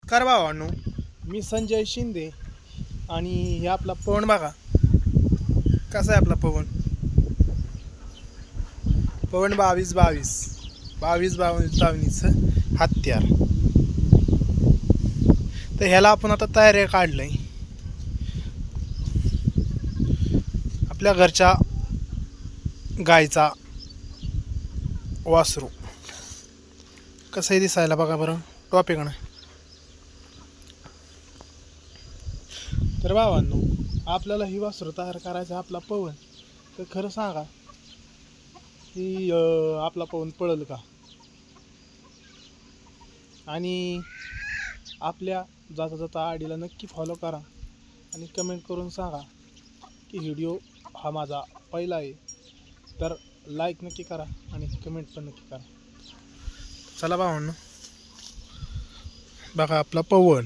कर भावांनो, मी संजय शिंदे आणि हे आपला पवन बघा कसा आहे आपला पवन. पवन 22-22 हत्यार. तर ह्याला आपण आता तयारी काढलंय आपल्या घरच्या गायचा वासरू. कसंही दिसायला बघा बरं, टॉपिक ना. तर भावांनो, आपल्याला ही वासरू तयार करायचा आपला पवन. तर खरं सांगा की आपला पवन पळल का, आणि आपल्या जाता जाता आडीला नक्की फॉलो करा आणि कमेंट करून सांगा की व्हिडिओ हा माझा पहिला आहे. तर लाईक नक्की करा आणि कमेंट पण नक्की करा. चला भावांनो, बघा आपला पवन.